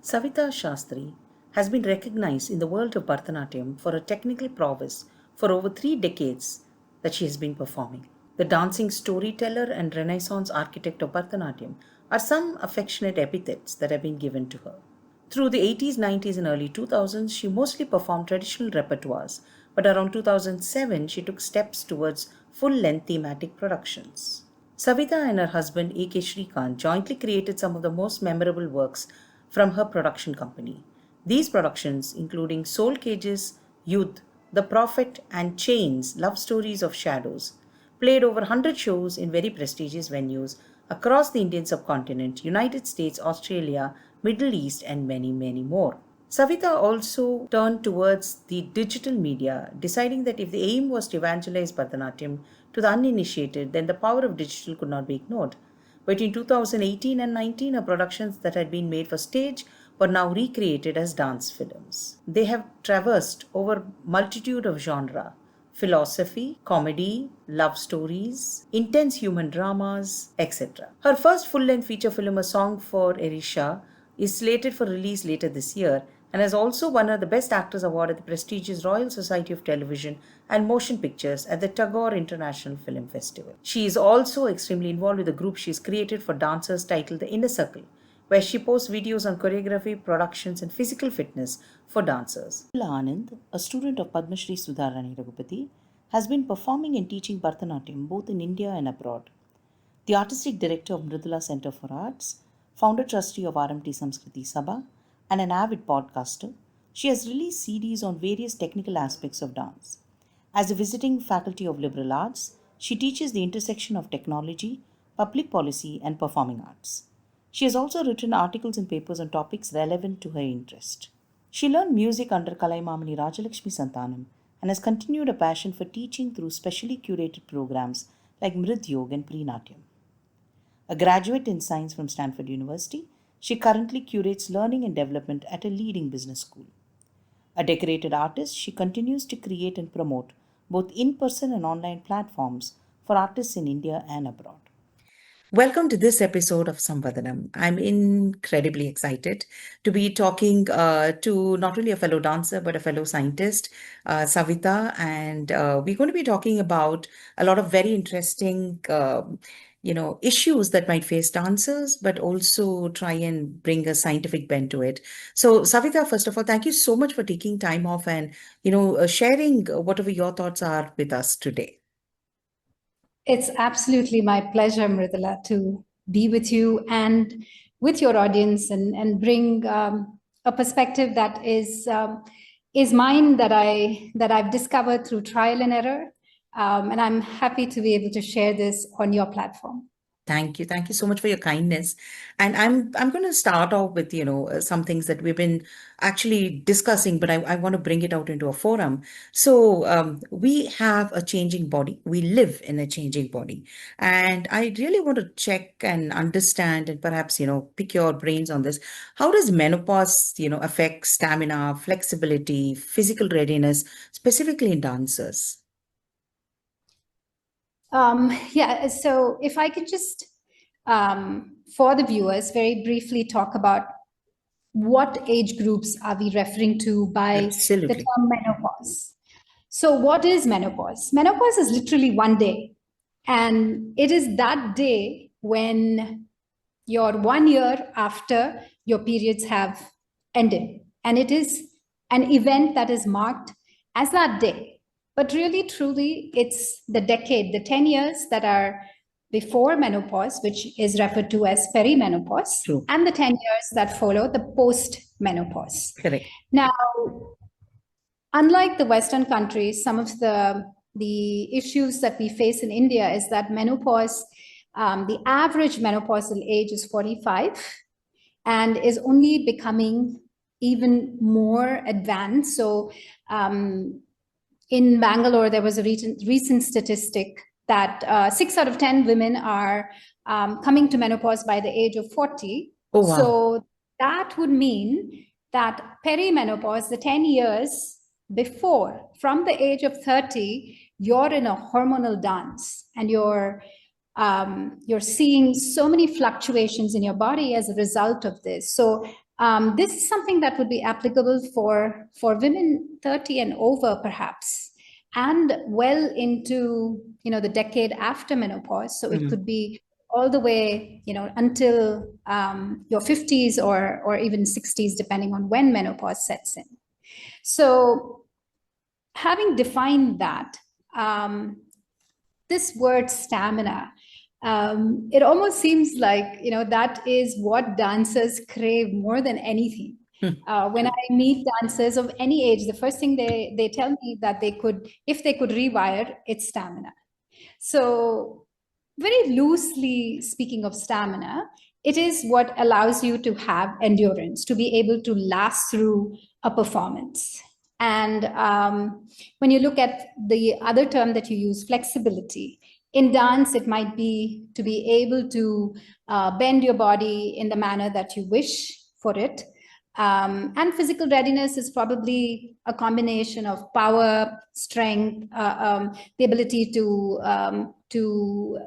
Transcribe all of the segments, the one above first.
Savitha Sastry has been recognized in the world of Bharatanatyam for her technical prowess for over 3 decades that she has been performing. The dancing storyteller and Renaissance architect of Bharatanatyam are some affectionate epithets that have been given to her. Through the 80s, 90s, and early 2000s, she mostly performed traditional repertoires, but around 2007, she took steps towards full length thematic productions. Savitha and her husband A.K. Shrikant jointly created some of the most memorable works from her production company. These productions, including Soul Cages, Youth, The Prophet, and Chains Love Stories of Shadows, played over 100 shows in very prestigious venues across the Indian subcontinent, United States, Australia, Middle East, and many, many more. Savitha also turned towards the digital media, deciding that if the aim was to evangelize Bharatanatyam to the uninitiated, then the power of digital could not be ignored. Between 2018 and 19, her productions that had been made for stage were now recreated as dance films. They have traversed over multitude of genre: philosophy, comedy, love stories, intense human dramas, etc. Her first full-length feature film, A Song for Erisha, is slated for release later this year and has also won her the Best Actress Award at the prestigious Royal Society of Television and Motion Pictures at the Tagore International Film Festival. She is also extremely involved with a group she has created for dancers titled The Inner Circle, where she posts videos on choreography, productions, and physical fitness for dancers. Mridula Anand, a student of Padma Shri Sudharani Raghupati, has been performing and teaching Bharatanatyam both in India and abroad. The artistic director of Mridula Center for Arts, founder trustee of RMT Samskriti Sabha, and an avid podcaster, she has released CDs on various technical aspects of dance. As a visiting faculty of liberal arts, she teaches the intersection of technology, public policy, and performing arts. She has also written articles and papers on topics relevant to her interest. She learned music under Kalaimamani Rajalakshmi Santanam and has continued a passion for teaching through specially curated programs like Mrid Yoga and Prenatyam. A graduate in science from Stanford University, she currently curates learning and development at a leading business school. A decorated artist, she continues to create and promote both in person and online platforms for artists in India and abroad. Welcome to this episode of Samvadanam. I'm incredibly excited to be talking to not only a fellow dancer but a fellow scientist, Savitha, and we're going to be talking about a lot of very interesting, issues that might face dancers, but also try and bring a scientific bent to it. So, Savitha, first of all, thank you so much for taking time off and sharing whatever your thoughts are with us today. It's absolutely my pleasure, Mridula, to be with you and with your audience and bring a perspective that is mine, that I've discovered through trial and error, and I'm happy to be able to share this on your platform. Thank you. Thank you so much for your kindness. And I'm going to start off with, some things that we've been actually discussing, but I want to bring it out into a forum. So we have a changing body. We live in a changing body. And I really want to check and understand and perhaps, pick your brains on this. How does menopause, affect stamina, flexibility, physical readiness, specifically in dancers? So if I could just, for the viewers, very briefly talk about what age groups are we referring to by Absolutely. the term menopause. So what is menopause? Menopause is literally one day. And it is that day when you're 1 year after your periods have ended. And it is an event that is marked as that day. But really, truly, it's the decade, the 10 years that are before menopause, which is referred to as perimenopause, True. and the 10 years that follow the post-menopause. Correct. Now, unlike the Western countries, some of the issues that we face in India is that menopause, the average menopausal age is 45 and is only becoming even more advanced. So, in Bangalore, there was a recent statistic that 6 out of 10 women are coming to menopause by the age of 40. Oh, wow. So that would mean that perimenopause, the 10 years before, from the age of 30, you're in a hormonal dance and you're seeing so many fluctuations in your body as a result of this. So This is something that would be applicable for women 30 and over, perhaps, and well into, the decade after menopause. So it could be all the way, until your 50s or even 60s, depending on when menopause sets in. So having defined that, this word stamina, it almost seems like, that is what dancers crave more than anything. When I meet dancers of any age, the first thing they tell me that if they could rewire, it's stamina. So very loosely speaking of stamina, it is what allows you to have endurance, to be able to last through a performance. And when you look at the other term that you use, flexibility, in dance, it might be to be able to bend your body in the manner that you wish for it. And physical readiness is probably a combination of power, strength, the ability to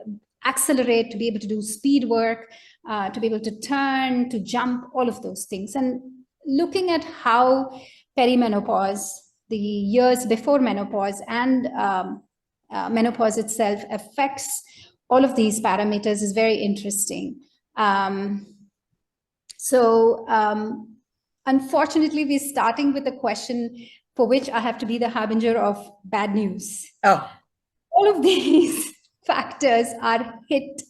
accelerate, to be able to do speed work, to be able to turn, to jump, all of those things. And looking at how perimenopause, the years before menopause, and menopause itself affects all of these parameters is very interesting. Unfortunately, we're starting with a question for which I have to be the harbinger of bad news. Oh. All of these factors are hit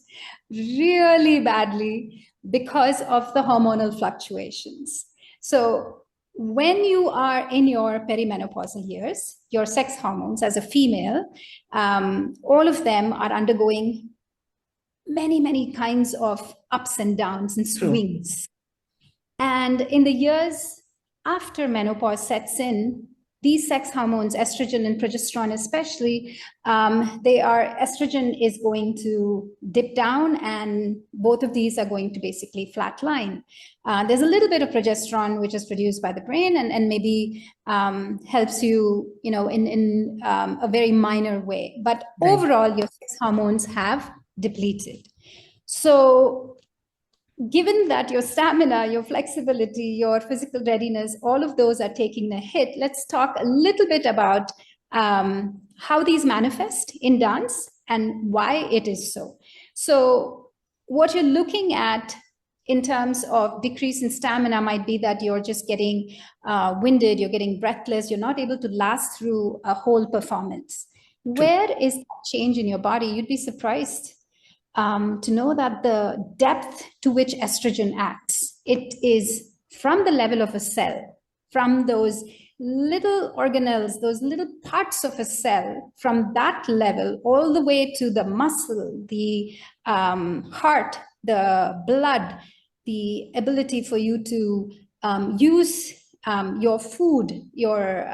really badly because of the hormonal fluctuations. So when you are in your perimenopausal years, your sex hormones as a female, all of them are undergoing many, many kinds of ups and downs and swings. True. And in the years after menopause sets in, these sex hormones, estrogen and progesterone especially, estrogen is going to dip down, and both of these are going to basically flatline. There's a little bit of progesterone which is produced by the brain and maybe helps you, in a very minor way. But overall, your sex hormones have depleted. So given that your stamina, your flexibility, your physical readiness, all of those are taking a hit, let's talk a little bit about how these manifest in dance and why it is so. So what you're looking at in terms of decrease in stamina might be that you're just getting winded, you're getting breathless, you're not able to last through a whole performance. Where is that change in your body? You'd be surprised to know that the depth to which estrogen acts, it is from the level of a cell, from those little organelles, those little parts of a cell, from that level all the way to the muscle, the heart, the blood, the ability for you to use your food, your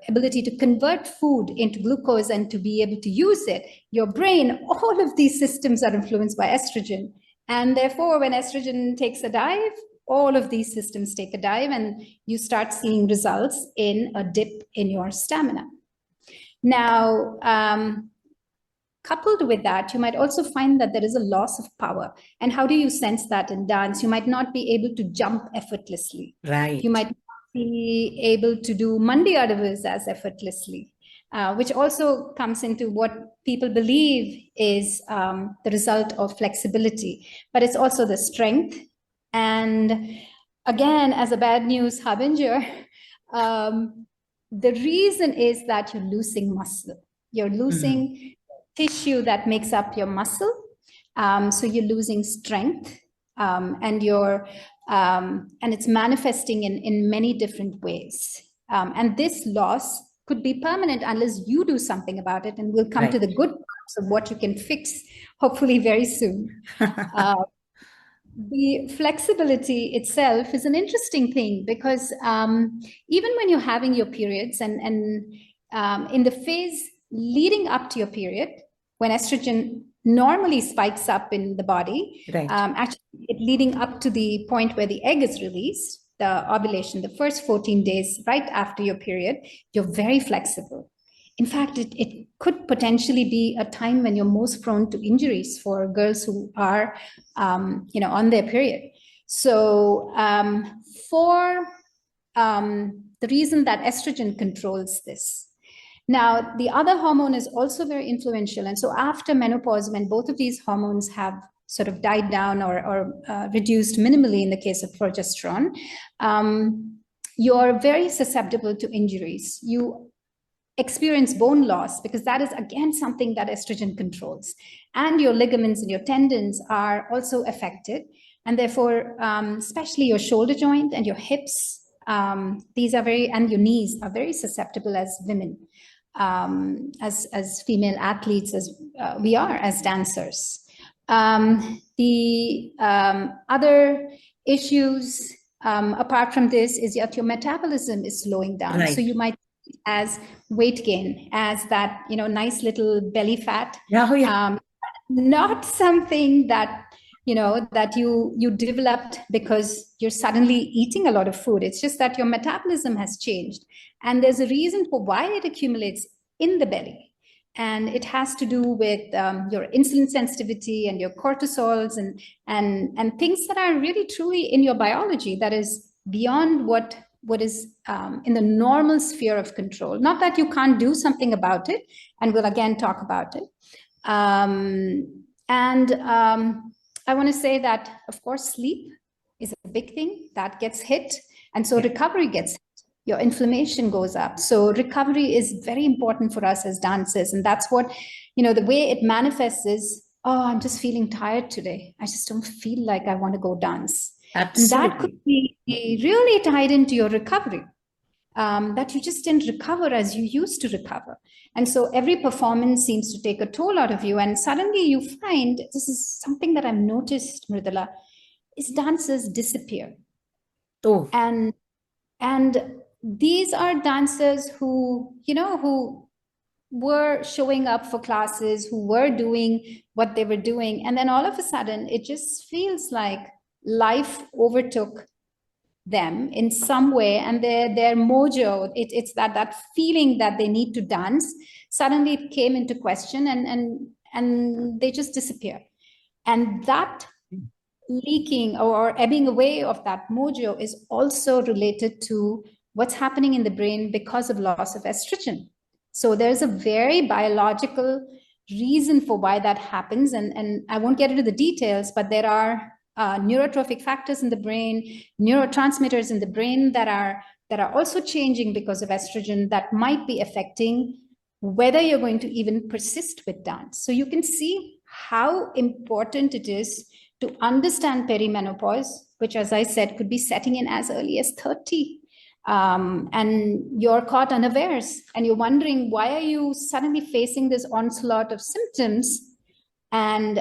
ability to convert food into glucose and to be able to use it, your brain, all of these systems are influenced by estrogen. And therefore, when estrogen takes a dive, all of these systems take a dive, and you start seeing results in a dip in your stamina. Now, coupled with that, you might also find that there is a loss of power. And how do you sense that in dance? You might not be able to jump effortlessly. Right. You might not be able to do Mandi Adavus as effortlessly, which also comes into what people believe is the result of flexibility. But it's also the strength. And again, as a bad news harbinger, the reason is that you're losing muscle. You're losing tissue that makes up your muscle. So you're losing strength, and it's manifesting in many different ways. And this loss could be permanent unless you do something about it. And we'll come to the good parts of what you can fix, hopefully very soon. The flexibility itself is an interesting thing because even when you're having your periods and in the phase leading up to your period, when estrogen normally spikes up in the body, actually leading up to the point where the egg is released, the ovulation, the first 14 days right after your period, you're very flexible. In fact, it could potentially be a time when you're most prone to injuries for girls who are, on their period. So for the reason that estrogen controls this. Now, the other hormone is also very influential. And so after menopause, when both of these hormones have sort of died down or reduced minimally in the case of progesterone, you're very susceptible to injuries. You experience bone loss because that is, again, something that estrogen controls. And your ligaments and your tendons are also affected. And therefore, especially your shoulder joint and your hips, these are very, and your knees are very susceptible as women, as female athletes, as we are as dancers. The other issues apart from this is that your metabolism is slowing down. Right. So you might as weight gain, as that, nice little belly fat. Yeah, yeah. Not something that that you developed because you're suddenly eating a lot of food. It's just that your metabolism has changed, and there's a reason for why it accumulates in the belly, and it has to do with your insulin sensitivity and your cortisols and things that are really truly in your biology that is beyond what is in the normal sphere of control. Not that you can't do something about it, and we'll again talk about it. I want to say that, of course, sleep is a big thing that gets hit. And so recovery gets hit. Your inflammation goes up. So recovery is very important for us as dancers. And that's what, the way it manifests is, oh, I'm just feeling tired today. I just don't feel like I want to go dance. Absolutely. And that could be really tied into your recovery. That you just didn't recover as you used to recover. And so every performance seems to take a toll out of you. And suddenly you find, this is something that I've noticed, Mridula, is dancers disappear. Oh. And these are dancers who, who were showing up for classes, who were doing what they were doing. And then all of a sudden, it just feels like life overtook them in some way, and their mojo, it's that feeling that they need to dance, suddenly it came into question, and they just disappear. And that leaking or ebbing away of that mojo is also related to what's happening in the brain because of loss of estrogen. So there's a very biological reason for why that happens, and I won't get into the details, but there are neurotrophic factors in the brain, neurotransmitters in the brain that are also changing because of estrogen, that might be affecting whether you're going to even persist with dance. So you can see how important it is to understand perimenopause, which, as I said, could be setting in as early as 30. And you're caught unawares, and you're wondering, why are you suddenly facing this onslaught of symptoms? And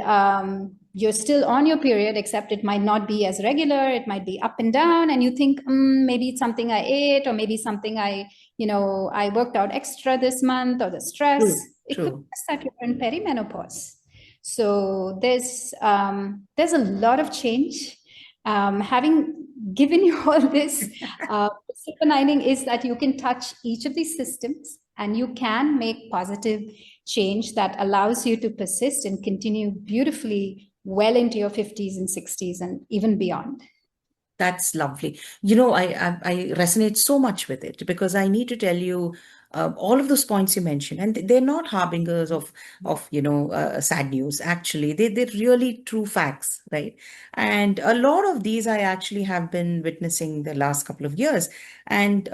you're still on your period, except it might not be as regular, it might be up and down, and you think, maybe it's something I ate, or maybe something I worked out extra this month, or the stress. It could be that you're in perimenopause. So there's a lot of change. Having given you all this, the silver lining is that you can touch each of these systems, and you can make positive change that allows you to persist and continue beautifully well into your 50s and 60s and even beyond. That's lovely. I resonate so much with it, because I need to tell you all of those points you mentioned, and they're not harbingers of sad news. Actually, they're really true facts, right? And a lot of these I actually have been witnessing the last couple of years, and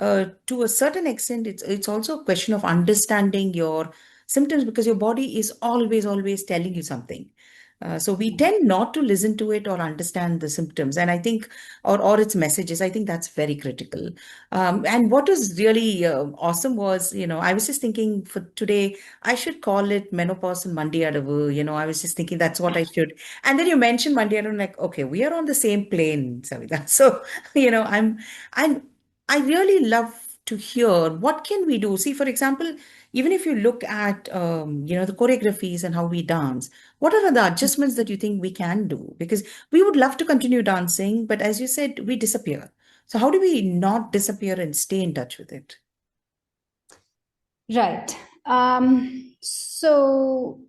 to a certain extent, it's also a question of understanding your symptoms, because your body is always telling you something. So we tend not to listen to it or understand the symptoms, and I think, or its messages. I think that's very critical. And what was really awesome was, I was just thinking for today, I should call it Menopause and Mandi Adavu. I was just thinking that's what I should. And then you mentioned Mandi Adavu, like, okay, we are on the same plane, Savitha. So, I'm, I really love to hear what can we do. See, for example, even if you look at, the choreographies and how we dance, what are the adjustments that you think we can do? Because we would love to continue dancing, but as you said, we disappear. So how do we not disappear and stay in touch with it? Right. So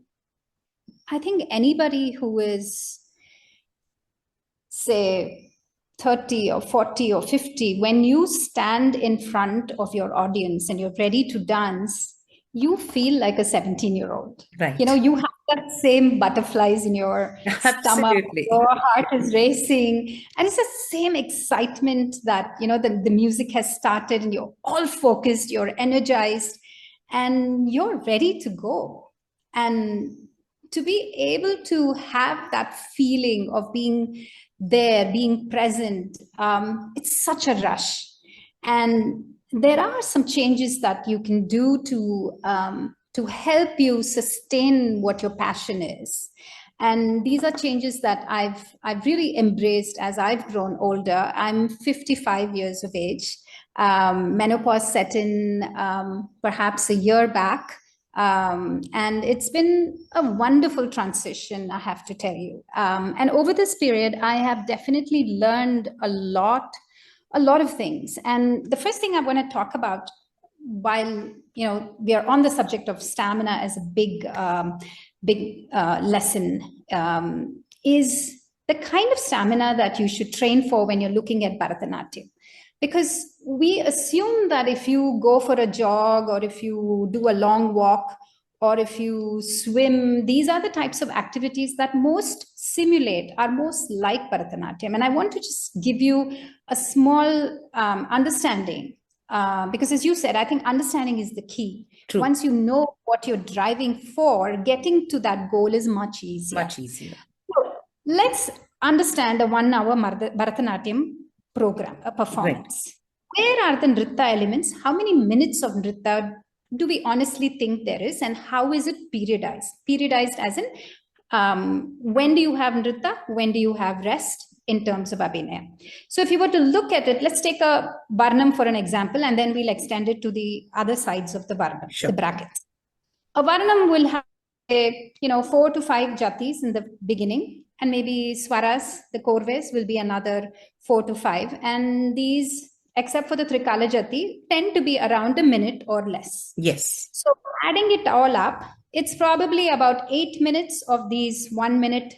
I think anybody who is, say, 30 or 40 or 50, when you stand in front of your audience and you're ready to dance, you feel like a 17-year-old. Right. You have that same butterflies in your stomach, Absolutely. your heart is racing, and it's the same excitement that, the music has started and you're all focused, you're energized, and you're ready to go. And to be able to have that feeling of being there, being present, it's such a rush. And there are some changes that you can do to help you sustain what your passion is. And these are changes that I've really embraced as I've grown older. I'm 55 years of age. Menopause set in perhaps a year back. And it's been a wonderful transition, I have to tell you. And over this period, I have definitely learned a lot of things. And the first thing I want to talk about, while we are on the subject of stamina as a big lesson, is the kind of stamina that you should train for when you're looking at Bharatanatyam. Because we assume that if you go for a jog, or if you do a long walk, or if you swim, these are the types of activities that most are most like Bharatanatyam. And I want to just give you a small understanding, because as you said, I think understanding is the key. True. Once you know what you're driving for, getting to that goal is much easier. Much easier. So let's understand a 1 hour Bharatanatyam program, a performance. Right. Where are the nritta elements? How many minutes of nritta do we honestly think there is? And how is it periodized? Periodized as in, when do you have nritta? When do you have rest in terms of abhinaya? So if you were to look at it, let's take a varnam for an example, and then we'll extend it to the other sides of the varnam, sure, the brackets. A varnam will have 4 to 5 jatis in the beginning, and maybe swaras, the korves, will be another 4 to 5. And these, except for the trikala jati, tend to be around a minute or less. Yes. So adding it all up, it's probably about 8 minutes of these 1 minute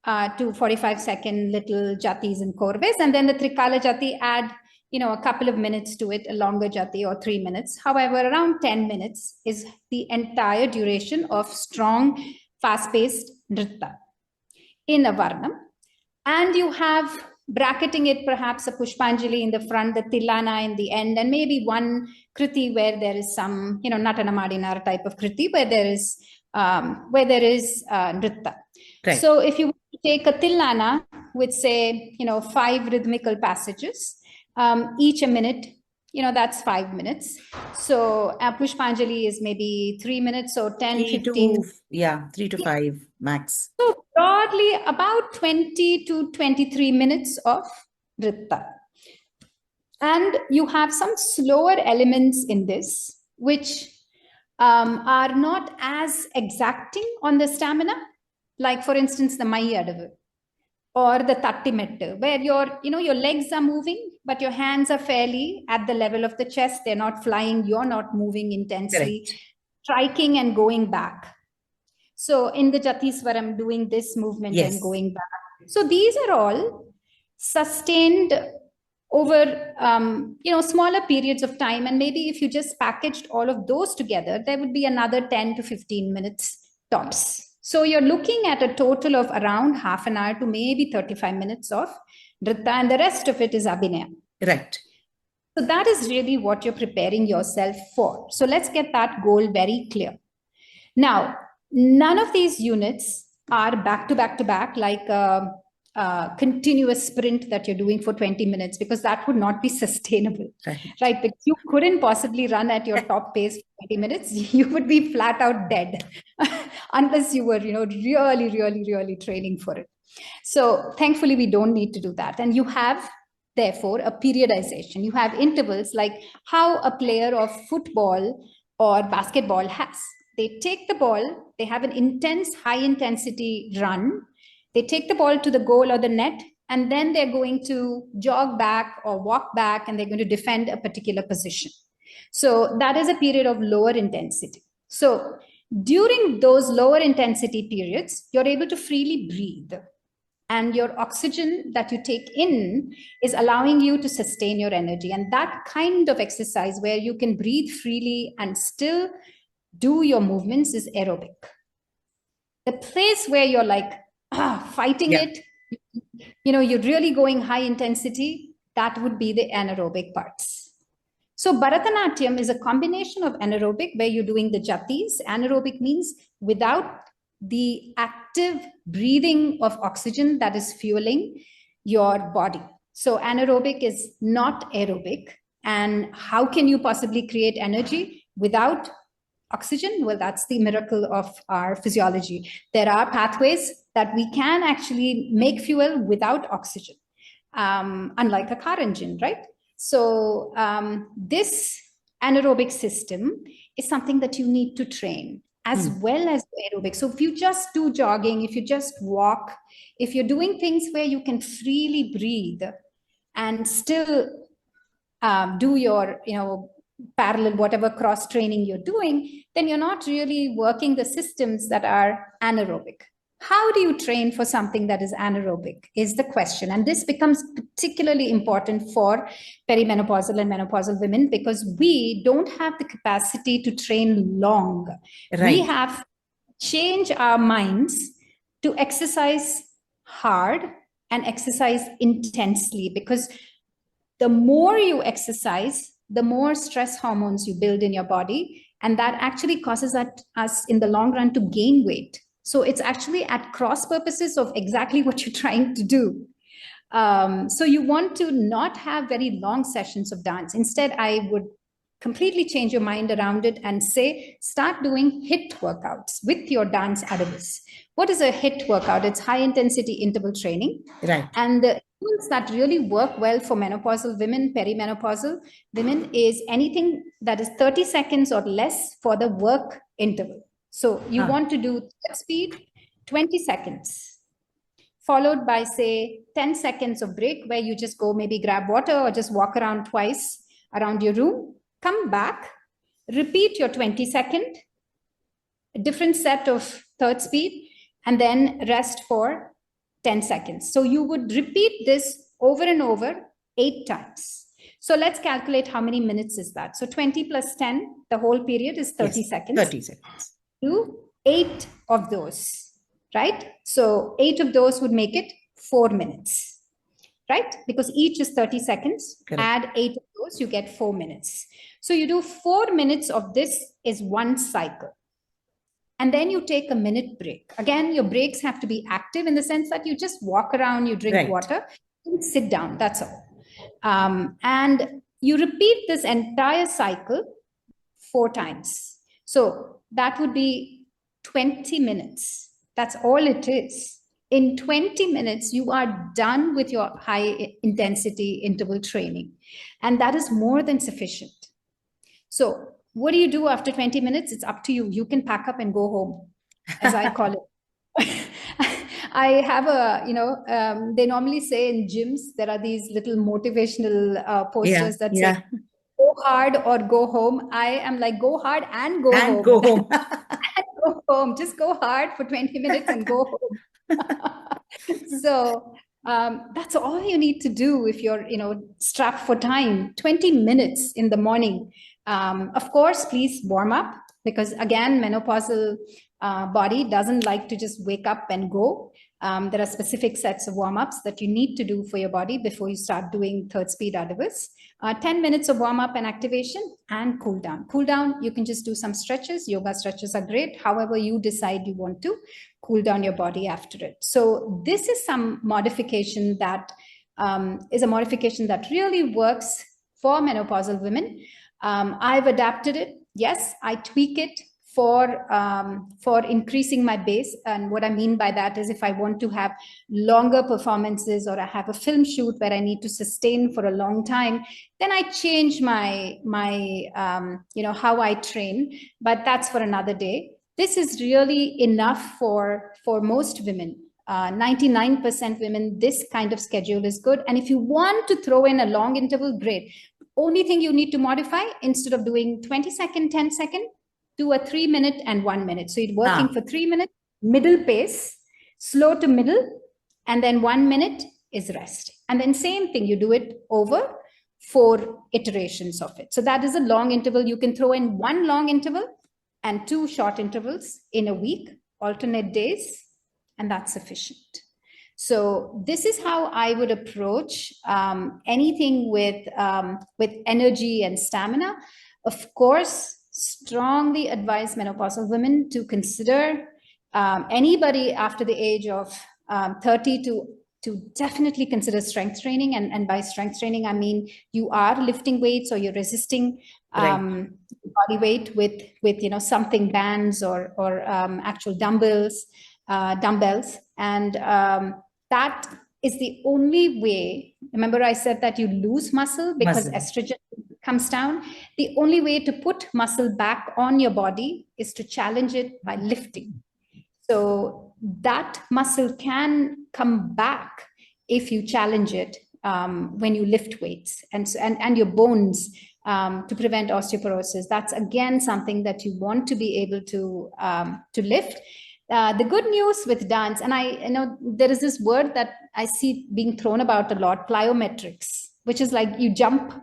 to 45-second little jatis and korves. And then the trikala jati, add a couple of minutes to it, a longer jati, or 3 minutes. However, around 10 minutes is the entire duration of strong, fast-paced nritta in a varnam. And you have, bracketing it, perhaps a pushpanjali in the front, the tilana in the end, and maybe one kriti where there is some, natana madinar type of kriti where there is nritta. Right. So if you take a tilana with, say, 5 rhythmical passages, each a minute, that's 5 minutes. So pushpanjali is maybe 3 minutes, or 10, 15. 3 to 5 max. So broadly about 20 to 23 minutes of nritta. And you have some slower elements in this, which are not as exacting on the stamina. Like, for instance, the Adavu or the Tattimettu, where your legs are moving, but your hands are fairly at the level of the chest. They're not flying. You're not moving intensely. Correct. Striking and going back. So in the Jatiswaram, doing this movement, yes, and going back. So these are all sustained over, smaller periods of time. And maybe if you just packaged all of those together, there would be another 10 to 15 minutes tops. So you're looking at a total of around half an hour to maybe 35 minutes of nritta, and the rest of it is abhinaya. Right. So that is really what you're preparing yourself for. So let's get that goal very clear. Now, none of these units are back to back to back, like a continuous sprint that you're doing for 20 minutes, because that would not be sustainable, right? Because you couldn't possibly run at your top pace for 20 minutes. You would be flat out dead unless you were, really, really, really training for it. So thankfully, we don't need to do that. And you have, therefore, a periodization. You have intervals, like how a player of football or basketball has. They take the ball, they have an intense, high intensity run. They take the ball to the goal or the net, and then they're going to jog back or walk back, and they're going to defend a particular position. So that is a period of lower intensity. So during those lower intensity periods, you're able to freely breathe. and your oxygen that you take in is allowing you to sustain your energy. And that kind of exercise where you can breathe freely and still do your movements is aerobic. The place where you're like fighting it, you're really going high intensity, that would be the anaerobic parts. So Bharatanatyam is a combination of anaerobic, where you're doing the jatis. Anaerobic means without the active breathing of oxygen that is fueling your body. So anaerobic is not aerobic. And how can you possibly create energy without oxygen? Well, that's the miracle of our physiology. There are pathways that we can actually make fuel without oxygen, unlike a car engine, right? So this anaerobic system is something that you need to train as well as aerobic. So if you just do jogging, if you just walk, if you're doing things where you can freely breathe and still do your, parallel, whatever cross training you're doing, then you're not really working the systems that are anaerobic. How do you train for something that is anaerobic is the question. And this becomes particularly important for perimenopausal and menopausal women, because we don't have the capacity to train long. Right. We have changed our minds to exercise hard and exercise intensely, because the more you exercise, the more stress hormones you build in your body. And that actually causes us in the long run to gain weight. So it's actually at cross purposes of exactly what you're trying to do. So you want to not have very long sessions of dance. Instead, I would completely change your mind around it and say, start doing HIIT workouts with your dance adavus. What is a HIIT workout? It's high intensity interval training. Right. And the tools that really work well for menopausal women, perimenopausal women, is anything that is 30 seconds or less for the work interval. So you want to do speed, 20 seconds, followed by, say, 10 seconds of break, where you just go maybe grab water or just walk around twice around your room, come back, repeat your 20-second, a different set of third speed, and then rest for 10 seconds. So you would repeat this over and over 8 times. So let's calculate how many minutes is that. So 20 plus 10, the whole period is 30 seconds. 30 seconds. Do 8 of those, right? So 8 of those would make it 4 minutes, right? Because each is 30 seconds. Correct. Add 8 of those, you get 4 minutes. So you do 4 minutes of this is one cycle. And then you take a minute break. Again, your breaks have to be active in the sense that you just walk around, you drink water, and sit down, that's all. And you repeat this entire cycle 4 times. So that would be 20 minutes. That's all it is. In 20 minutes, you are done with your high intensity interval training. And that is more than sufficient. So what do you do after 20 minutes? It's up to you. You can pack up and go home, as I call it. I have they normally say in gyms, there are these little motivational posters that say, go hard or go home. I am like, go hard and go home. Go home. And go home. Just go hard for 20 minutes and go home. So that's all you need to do if you're, strapped for time. 20 minutes in the morning. Of course, please warm up, because again, menopausal body doesn't like to just wake up and go. There are specific sets of warm-ups that you need to do for your body before you start doing third speed adavus. 10 minutes of warm-up and activation, and cool down. Cool down, you can just do some stretches. Yoga stretches are great. However you decide you want to cool down your body after it. So this is some modification that is a modification that really works for menopausal women. I've adapted it. Yes, I tweak it for increasing my base. And what I mean by that is, if I want to have longer performances, or I have a film shoot where I need to sustain for a long time, then I change my how I train. But that's for another day. This is really enough for most women. 99% women, this kind of schedule is good. And if you want to throw in a long interval, great. Only thing you need to modify, instead of doing 20-second, 10-second, do a 3-minute and 1 minute. So you're working for 3 minutes, middle pace, slow to middle, and then 1 minute is rest. And then same thing, you do it over 4 iterations of it. So that is a long interval. You can throw in 1 long interval and 2 short intervals in a week, alternate days, and that's sufficient. So this is how I would approach anything with energy and stamina. Of course, strongly advise menopausal women to consider anybody after the age of 30 to definitely consider strength training. And by strength training, I mean you are lifting weights or you're resisting body weight with something, bands or actual dumbbells, and that is the only way. Remember, I said that you lose muscle because estrogen comes down. The only way to put muscle back on your body is to challenge it by lifting. So that muscle can come back if you challenge it when you lift weights and your bones to prevent osteoporosis. That's again something that you want to be able to lift. The good news with dance, and I know there is this word that I see being thrown about a lot, plyometrics, which is like you jump.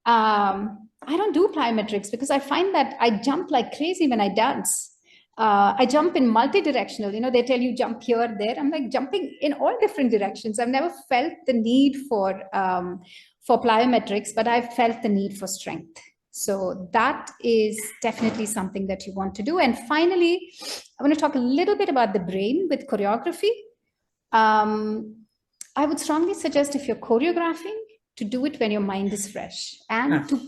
I don't do plyometrics because I find that I jump like crazy when I dance. I jump in multi-directional, they tell you jump here, there. I'm like jumping in all different directions. I've never felt the need for plyometrics, but I've felt the need for strength. So that is definitely something that you want to do. And finally, I want to talk a little bit about the brain with choreography. I would strongly suggest, if you're choreographing, to do it when your mind is fresh and to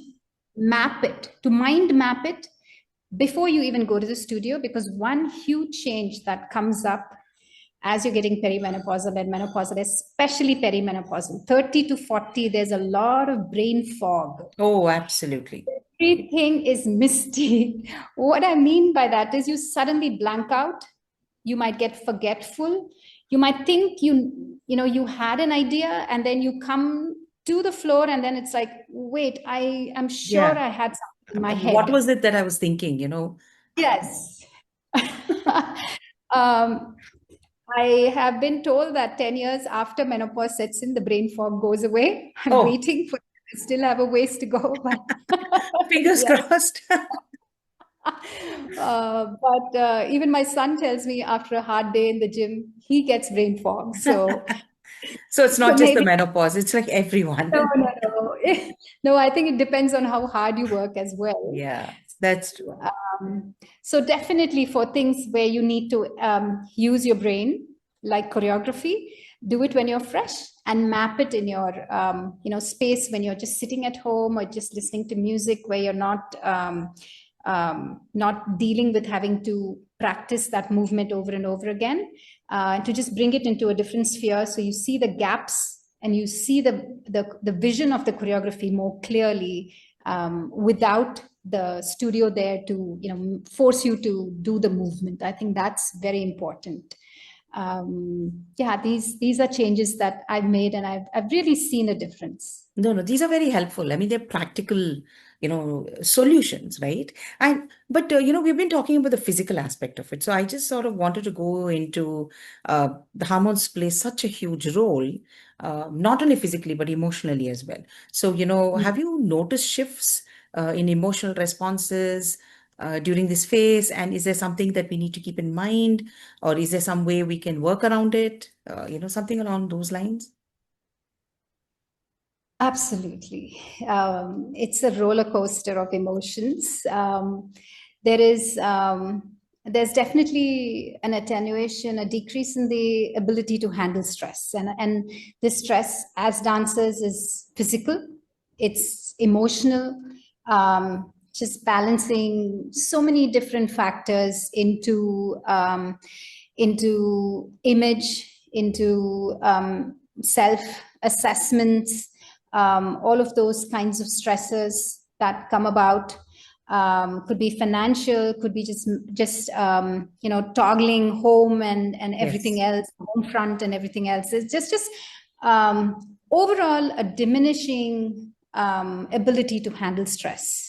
map it, to mind map it before you even go to the studio, because one huge change that comes up as you're getting perimenopausal and menopausal, especially perimenopausal, 30 to 40, there's a lot of brain fog. Oh, absolutely. Everything is misty. What I mean by that is you suddenly blank out. You might get forgetful. You might think you had an idea, and then you come to the floor and then it's like, wait, I am sure I had something in my head. What was it that I was thinking, Yes. I have been told that 10 years after menopause sets in, the brain fog goes away. I'm waiting for it. I still have a ways to go, but fingers crossed. But even my son tells me after a hard day in the gym, he gets brain fog. So it's not just the menopause, it's like everyone. No. No, I think it depends on how hard you work as well. Yeah, that's true. So definitely for things where you need to use your brain, like choreography, do it when you're fresh and map it in your space when you're just sitting at home or just listening to music, where you're not dealing with having to practice that movement over and over again, to just bring it into a different sphere, so you see the gaps and you see the vision of the choreography more clearly, without the studio there to force you to do the movement. I think that's very important. These are changes that I've made, and I've really seen a difference. No, these are very helpful. I mean, they're practical, solutions, right? But we've been talking about the physical aspect of it. So I just sort of wanted to go into the hormones play such a huge role, not only physically, but emotionally as well. So, have you noticed shifts in emotional responses during this phase? And is there something that we need to keep in mind? Or is there some way we can work around it? Something along those lines? Absolutely. It's a roller coaster of emotions. There's definitely an attenuation, a decrease in the ability to handle stress. And this stress as dancers is physical, it's emotional, just balancing so many different factors into image, into self-assessments, all of those kinds of stresses that come about. Could be financial, could be just toggling home and everything else, home front and everything else. It's just overall a diminishing ability to handle stress.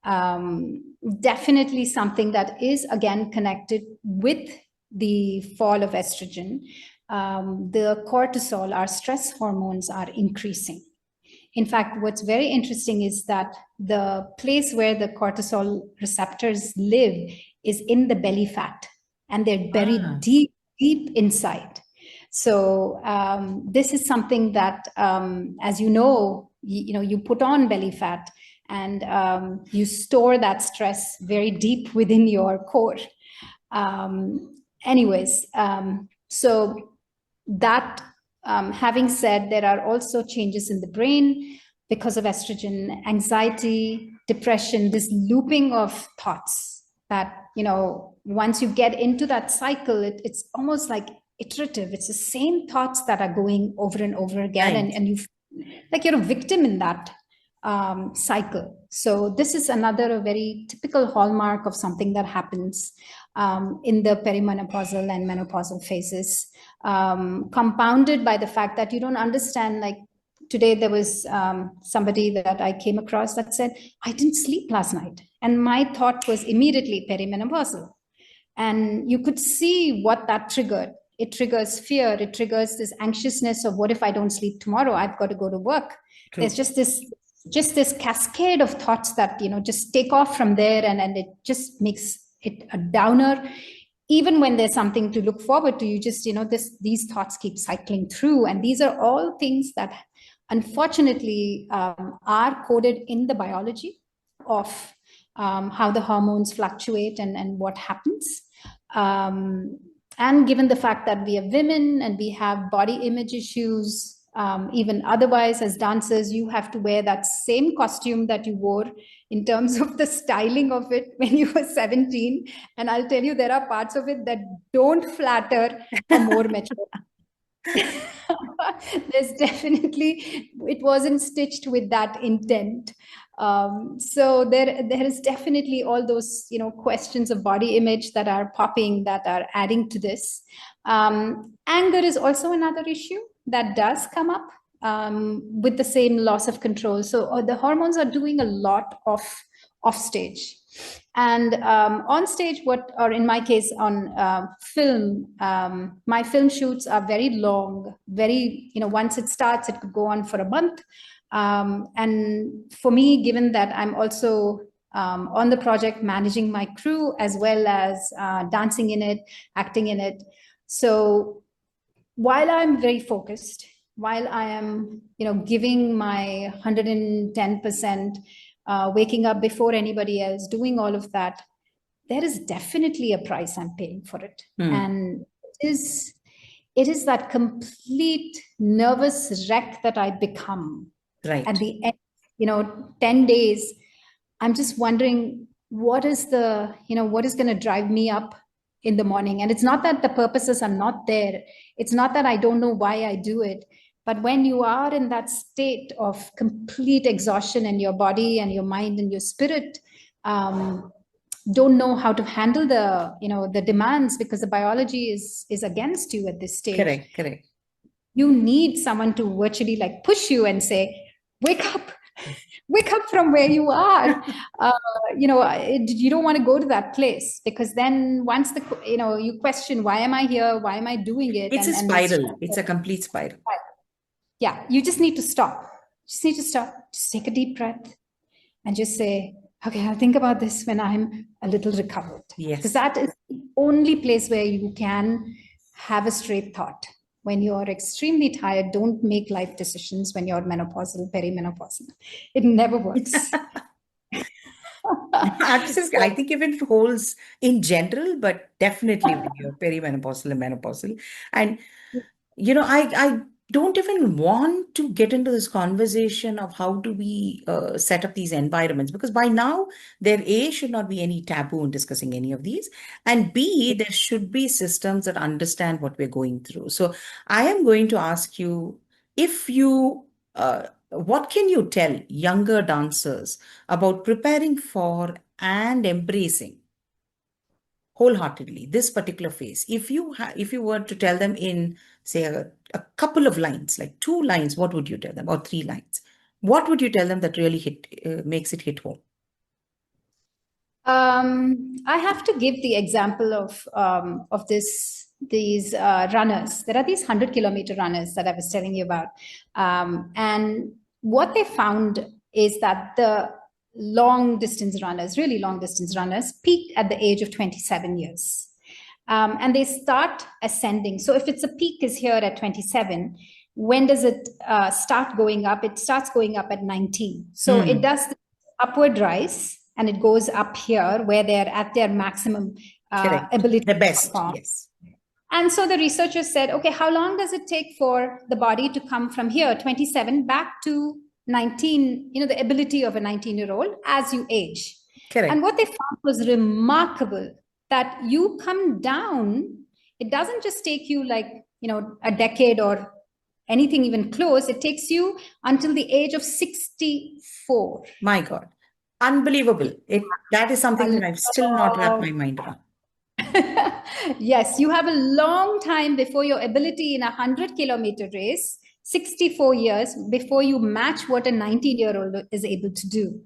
Definitely something that is again connected with the fall of estrogen. the cortisol, our stress hormones, are increasing. In fact, what's very interesting is that the place where the cortisol receptors live is in the belly fat, and they're buried deep, deep inside. So this is something that, as you know, you put on belly fat, and you store that stress very deep within your core. So that, having said, there are also changes in the brain because of estrogen, anxiety, depression, this looping of thoughts that, once you get into that cycle, it's almost like iterative. It's the same thoughts that are going over and over again. Right. And you feel like you're a victim in that cycle. So this is another very typical hallmark of something that happens in the perimenopausal and menopausal phases, compounded by the fact that you don't understand. Like today, there was somebody that I came across that said, I didn't sleep last night. And my thought was immediately perimenopausal. And you could see what that triggered. It triggers fear. It triggers this anxiousness of, what if I don't sleep tomorrow? I've got to go to work. True. There's just this cascade of thoughts that, just take off from there, and it just makes it a downer. Even when there's something to look forward to, you just, these thoughts keep cycling through. And these are all things that unfortunately are coded in the biology of how the hormones fluctuate and what happens. And given the fact that we are women and we have body image issues, even otherwise, as dancers, you have to wear that same costume that you wore in terms of the styling of it when you were 17. And I'll tell you, there are parts of it that don't flatter a more mature. There's definitely, it wasn't stitched with that intent. So there is definitely all those, questions of body image that are popping, that are adding to this. Anger is also another issue that does come up with the same loss of control. So the hormones are doing a lot off stage. And on stage, or in my case on film, my film shoots are very long, very, once it starts, it could go on for a month. And for me, given that I'm also on the project managing my crew as well as dancing in it, acting in it. So while I'm very focused, while I am, giving my 110%, waking up before anybody else, doing all of that, there is definitely a price I'm paying for it. And it is that complete nervous wreck that I become. Right. At the end, 10 days, I'm just wondering what is going to drive me up in the morning. And it's not that the purposes are not there. It's not that I don't know why I do it. But when you are in that state of complete exhaustion, and your body and your mind and your spirit don't know how to handle the demands, because the biology is against you at this stage. Correct. You need someone to virtually like push you and say, wake up from where you are. You don't want to go to that place, because then once you question, why am I here? Why am I doing it? It's a spiral. It's a complete spiral. Yeah, you just need to stop. Just take a deep breath and just say, okay, I'll think about this when I'm a little recovered. Yes. Because that is the only place where you can have a straight thought. When you're extremely tired, don't make life decisions when you're menopausal, perimenopausal. It never works. Absolutely. I think if it holds in general, but definitely when you're perimenopausal and menopausal. And, I don't even want to get into this conversation of how do we set up these environments, because by now there A, should not be any taboo in discussing any of these, and B, there should be systems that understand what we're going through. So I am going to ask you, what can you tell younger dancers about preparing for and embracing wholeheartedly this particular phase? If you were to tell them in, say, a couple of lines, like 2 lines, what would you tell them, or 3 lines? What would you tell them that really makes it hit home? I have to give the example of this runners. There are these 100-kilometer runners that I was telling you about. And what they found is that the long distance runners, really long distance runners, peaked at the age of 27 years. And they start ascending. So if it's a peak is here at 27, when does it start going up? It starts going up at 19. So it does the upward rise, and it goes up here where they're at their maximum ability the best, to perform. yes. And so the researchers said, okay, how long does it take for the body to come from here, 27, back to 19, the ability of a 19-year-old as you age? Correct. And what they found was remarkable, that you come down, it doesn't just take you like, a decade or anything even close. It takes you until the age of 64. My God. Unbelievable. That is something that I've still not wrapped my mind around. Yes, you have a long time before your ability in a 100-kilometer race, 64 years before you match what a 19-year-old is able to do.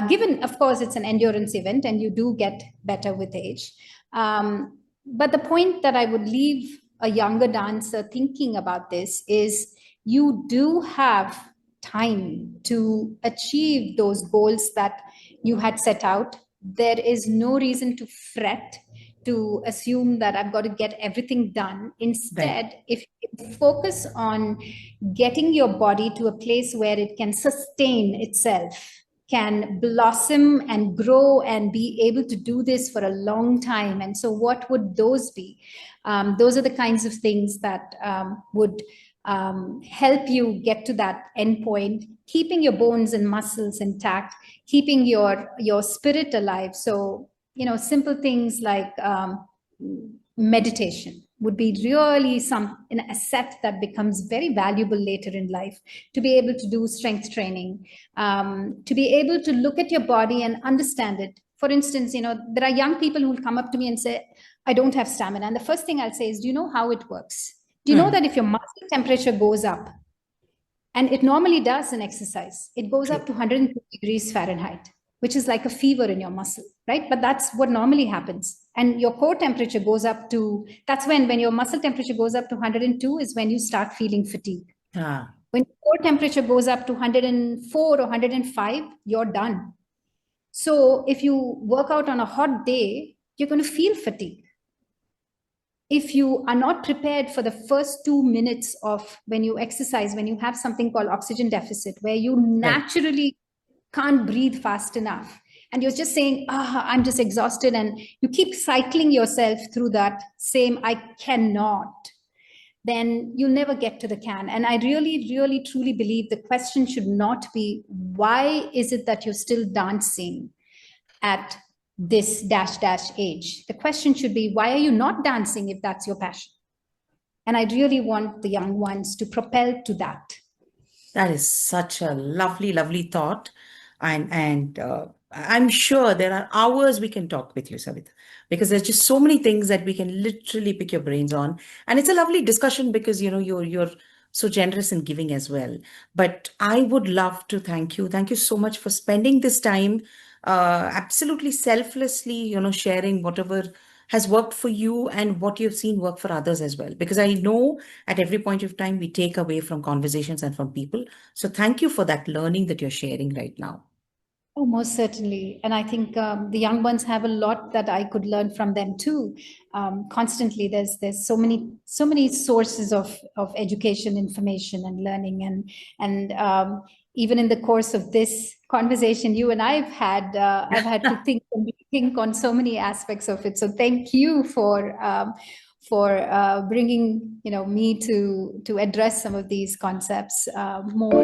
Given, of course, it's an endurance event and you do get better with age. But the point that I would leave a younger dancer thinking about this is you do have time to achieve those goals that you had set out. There is no reason to fret, to assume that I've got to get everything done. Instead, Right. if you focus on getting your body to a place where it can sustain itself, can blossom and grow and be able to do this for a long time. And so what would those be? Those are the kinds of things that would help you get to that end point, keeping your bones and muscles intact, keeping your spirit alive. So, simple things like meditation would be really an asset that becomes very valuable later in life, to be able to do strength training, to be able to look at your body and understand it. For instance, there are young people who will come up to me and say, I don't have stamina. And the first thing I'll say is, do you know how it works? Do you know that if your muscle temperature goes up, and it normally does in exercise, it goes up to 102 degrees Fahrenheit, which is like a fever in your muscle, right? But that's what normally happens. And your core temperature goes up to, that's when your muscle temperature goes up to 102 is when you start feeling fatigue. When your core temperature goes up to 104 or 105, you're done. So if you work out on a hot day, you're going to feel fatigue. If you are not prepared for the first 2 minutes of when you exercise, when you have something called oxygen deficit, where you naturally can't breathe fast enough, and you're just saying, I'm just exhausted, and you keep cycling yourself through that same, I cannot, then you'll never get to the can. And I really, really, truly believe the question should not be, why is it that you're still dancing at this dash age? The question should be, why are you not dancing if that's your passion? And I really want the young ones to propel to that. That is such a lovely, lovely thought. And I'm sure there are hours we can talk with you, Savitha, because there's just so many things that we can literally pick your brains on. And it's a lovely discussion because, you're so generous in giving as well. But I would love to thank you. Thank you so much for spending this time absolutely selflessly, sharing whatever has worked for you and what you've seen work for others as well. Because I know at every point of time we take away from conversations and from people. So thank you for that learning that you're sharing right now. Oh, most certainly. And I think the young ones have a lot that I could learn from them too. Constantly, there's so many sources of education, information, and learning. And even in the course of this conversation, you and I've had to think on so many aspects of it. So thank you for bringing me to address some of these concepts more.